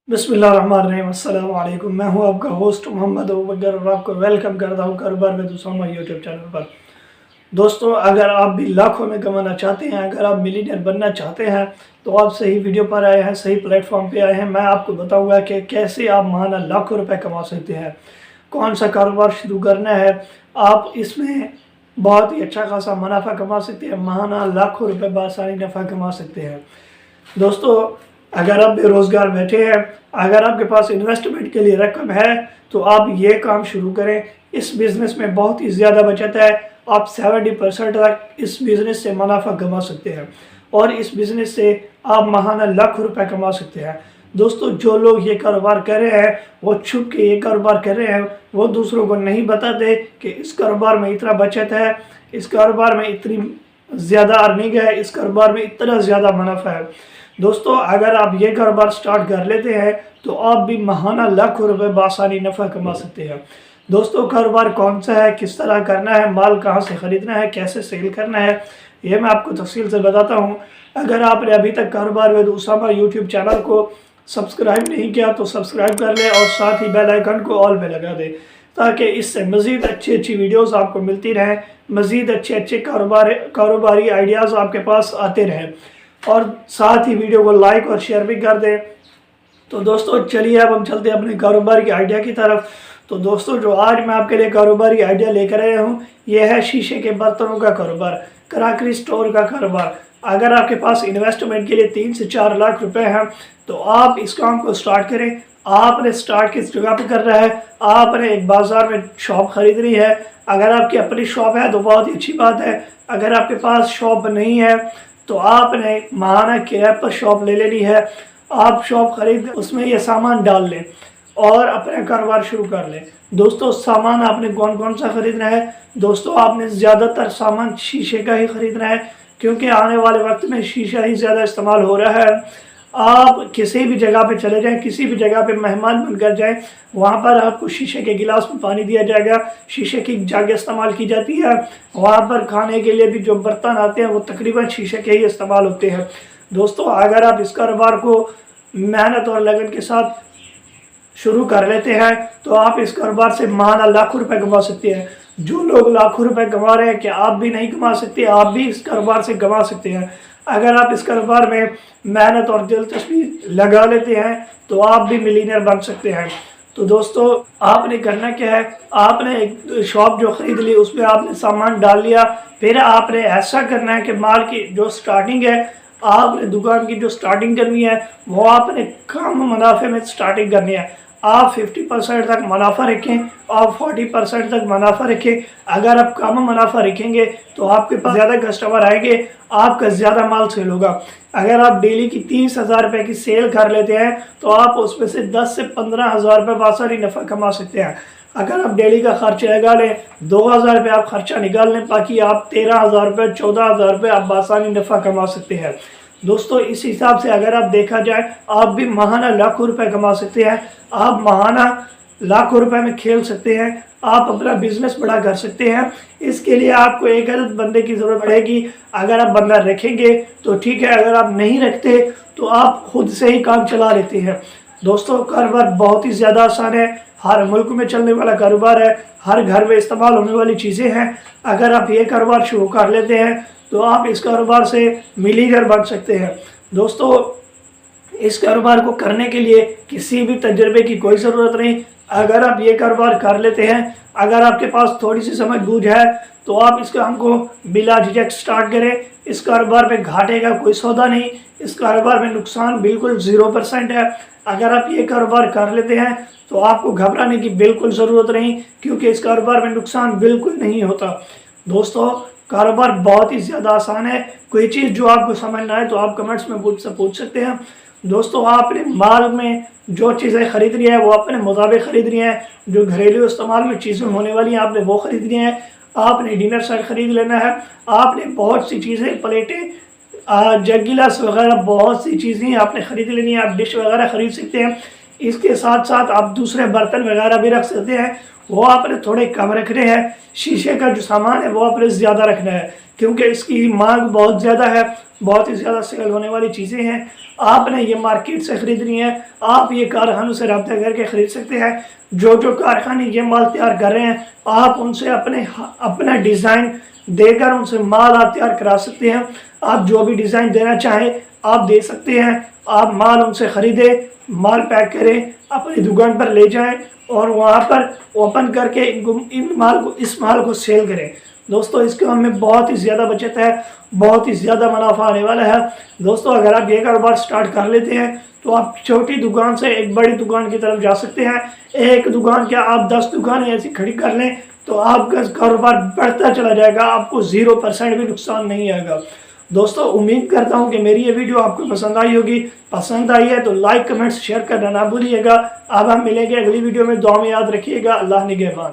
बिस्मिल्लाहिर्रहमानिर्रहीम। अस्सलाम वालेकुम। मैं हूं आपका होस्ट मोहम्मद अबूबकर और आपको वेलकम करता हूं कारोबार में दूसरा यूट्यूब चैनल पर। दोस्तों, अगर आप भी लाखों में कमाना चाहते हैं, अगर आप मिलियनेयर बनना चाहते हैं, तो आप सही वीडियो पर आए हैं, सही प्लेटफॉर्म पे आए हैं। मैं आपको बताऊंगा कि कैसे आप माहाना लाखों रुपए कमा सकते हैं, कौन सा कारोबार शुरू करना है। आप इसमें बहुत ही अच्छा खासा मुनाफा कमा सकते हैं, माहाना लाखों रुपए बासानी नफ़ा कमा सकते हैं। दोस्तों, अगर आप बेरोज़गार बैठे हैं, अगर आपके पास इन्वेस्टमेंट के लिए रकम है, तो आप ये काम शुरू करें। इस बिज़नेस में बहुत ही ज़्यादा बचत है। आप 70% तक इस बिज़नेस से मुनाफा कमा सकते हैं और इस बिज़नेस से आप माहाना लाखों रुपए कमा सकते हैं। दोस्तों, जो लोग ये कारोबार कर रहे हैं, वो छुप के ये कारोबार कर रहे हैं, वो दूसरों को नहीं बताते कि इस कारोबार में इतना बचत है, इस कारोबार में इतनी ज़्यादा अर्निंग है, इस कारोबार में इतना ज़्यादा मुनाफा है। दोस्तों, अगर आप ये कारोबार स्टार्ट कर लेते हैं, तो आप भी माहाना लाखों रुपए बासानी नफ़ा कमा सकते हैं। दोस्तों, कारोबार कौन सा है, किस तरह करना है, माल कहाँ से ख़रीदना है, कैसे सेल करना है, ये मैं आपको तफसील से बताता हूँ। अगर आपने अभी तक कारोबार विद उसामा यूट्यूब चैनल को सब्सक्राइब नहीं किया, तो सब्सक्राइब कर लें और साथ ही बेल आइकन को ऑल पे लगा दें, ताकि इससे मज़ीद अच्छी वीडियोज़ आपको मिलती रहें, मज़ीद अच्छे कारोबारी आइडियाज़ आपके पास आते रहें, और साथ ही वीडियो को लाइक और शेयर भी कर दें। तो दोस्तों, चलिए अब हम चलते हैं अपने कारोबार की आइडिया की तरफ। तो दोस्तों, जो आज मैं आपके लिए कारोबारी आइडिया लेकर आया हूँ, ये है शीशे के बर्तनों का कारोबार, क्रॉकरी स्टोर का कारोबार। अगर आपके पास इन्वेस्टमेंट के लिए 3 से 4 लाख रुपए हैं, तो आप इस काम को स्टार्ट करें। आपने स्टार्ट किस जगह पे करना है? आपने एक बाज़ार में शॉप खरीदनी है। अगर आपकी अपनी शॉप है तो बहुत ही अच्छी बात है। अगर आपके पास शॉप नहीं है, तो आपने माहाना किराए पर शॉप ले लेनी है। आप शॉप खरीद उसमें ये सामान डाल लें और अपना कारोबार शुरू कर लें। दोस्तों, सामान आपने कौन कौन सा खरीदना है? दोस्तों, आपने ज़्यादातर सामान शीशे का ही खरीदना है, क्योंकि आने वाले वक्त में शीशा ही ज़्यादा इस्तेमाल हो रहा है। आप किसी भी जगह पे चले जाएं, किसी भी जगह पे मेहमान बनकर जाएं, वहाँ पर आपको शीशे के गिलास में पानी दिया जाएगा, शीशे की जग इस्तेमाल की जाती है। वहाँ पर खाने के लिए भी जो बर्तन आते हैं, वो तकरीबन शीशे के ही इस्तेमाल होते हैं। दोस्तों, अगर आप इस कारोबार को मेहनत और लगन के साथ शुरू कर लेते हैं, तो आप इस कारोबार से माहाना लाखों रुपए कमा सकते हैं। जो लोग लाखों रुपए कमा रहे हैं, क्या आप भी नहीं कमा सकते? आप भी इस कारोबार से कमा सकते हैं। अगर आप इस कारोबार में मेहनत और दिलचस्पी लगा लेते हैं, तो आप भी मिलीनियर बन सकते हैं। तो दोस्तों, आपने करना क्या है? आपने एक शॉप जो खरीद ली, उसमें आपने सामान डाल लिया। फिर आपने ऐसा करना है कि माल की जो स्टार्टिंग है, आपने दुकान की जो स्टार्टिंग करनी है, वो आपने कम मुनाफे में स्टार्टिंग करनी है। आप 50% तक मुनाफा रखें, आप 40% तक मुनाफा रखें। अगर आप कम मुनाफा रखेंगे, तो आपके पास ज़्यादा कस्टमर आएंगे, आपका ज़्यादा माल सेल होगा। अगर आप डेली की 30,000 रुपये की सेल कर लेते हैं, तो आप उसमें से 10 से 15,000 रुपये बासानी नफ़ा कमा सकते हैं। अगर आप डेली का खर्चा लगा लें, 2,000 रुपये आप खर्चा निकाल लें, बाकी आप 13,000 रुपये 14,000 रुपये आप बासानी नफ़ा कमा सकते हैं। दोस्तों, इस हिसाब से अगर आप देखा जाए, आप भी माहाना लाखों रुपए कमा सकते हैं। आप माहाना लाखों रुपए में खेल सकते हैं। आप अपना बिजनेस बड़ा कर सकते हैं। इसके लिए आपको एक गलत बंदे की ज़रूरत पड़ेगी। अगर आप बंदा रखेंगे तो ठीक है, अगर आप नहीं रखते तो आप खुद से ही काम चला लेते हैं। दोस्तों, कारोबार बहुत ही ज़्यादा आसान है, हर मुल्क में चलने वाला कारोबार है, हर घर में इस्तेमाल होने वाली चीज़ें हैं। अगर आप ये कारोबार शुरू कर लेते हैं, तो आप इस कारोबार से मिलीनियर बन सकते हैं। दोस्तों, इस कारोबार को करने के लिए किसी भी तजर्बे की कोई ज़रूरत नहीं। अगर आप ये कारोबार कर लेते हैं, अगर आपके पास थोड़ी सी समझ बूझ है, तो आप इस काम को बिला झिझक स्टार्ट करें। इस कारोबार में घाटे का कोई सौदा नहीं, इस कारोबार में नुकसान बिल्कुल 0% है। अगर आप ये कारोबार कर लेते हैं, तो आपको घबराने की बिल्कुल ज़रूरत नहीं, क्योंकि इस कारोबार में नुकसान बिल्कुल नहीं होता। दोस्तों, कारोबार बहुत ही ज़्यादा आसान है। कोई चीज़ जो आपको समझ ना आए, तो आप कमेंट्स में पूछ सकते हैं। दोस्तों, आपने माल में जो चीज़ें खरीदनी है, वो अपने मुताबिक खरीदनी है। जो घरेलू इस्तेमाल में चीज़ें होने वाली हैं, आपने वो खरीदनी है। आपने डिनर सेट खरीद लेना है। आपने बहुत सी चीज़ें, प्लेटें, जग गिलास वगैरह बहुत सी चीज़ें आपने खरीद लेनी है। आप डिश वगैरह खरीद सकते हैं। इसके साथ साथ आप दूसरे बर्तन वगैरह भी रख सकते हैं, वो आपने थोड़े कम रखने हैं। शीशे का जो सामान है, वो आपने ज़्यादा रखना है। کیونکہ اس کی مانگ بہت زیادہ ہے، بہت ہی زیادہ سیل ہونے والی چیزیں ہیں۔ آپ نے یہ مارکیٹ سے خریدنی ہے، آپ یہ کارخانوں سے رابطہ کر کے خرید سکتے ہیں۔ جو کارخانے یہ مال تیار کر رہے ہیں، آپ ان سے اپنا ڈیزائن دے کر ان سے مال آپ تیار کرا سکتے ہیں۔ آپ جو بھی ڈیزائن دینا چاہیں آپ دے سکتے ہیں۔ آپ مال ان سے خریدیں، مال پیک کریں، اپنی دکان پر لے جائیں اور وہاں پر اوپن کر کے اس مال کو سیل کریں۔ دوستو اس کام میں بہت ہی زیادہ بچت ہے، بہت ہی زیادہ منافع آنے والا ہے۔ دوستو اگر آپ یہ کاروبار سٹارٹ کر لیتے ہیں تو آپ چھوٹی دکان سے ایک بڑی دکان کی طرف جا سکتے ہیں۔ ایک دکان کیا آپ 10 دکانیں ایسی کھڑی کر لیں تو آپ کا کاروبار بڑھتا چلا جائے گا، آپ کو 0% بھی نقصان نہیں آئے گا۔ دوستو امید کرتا ہوں کہ میری یہ ویڈیو آپ کو پسند آئی ہوگی۔ پسند آئی ہے تو لائک، کمنٹس، شیئر کرنا نہ بھولیے گا۔ اب ہم ملیں گے اگلی ویڈیو میں، دعا میں یاد رکھیے گا۔ اللہ نگہبان۔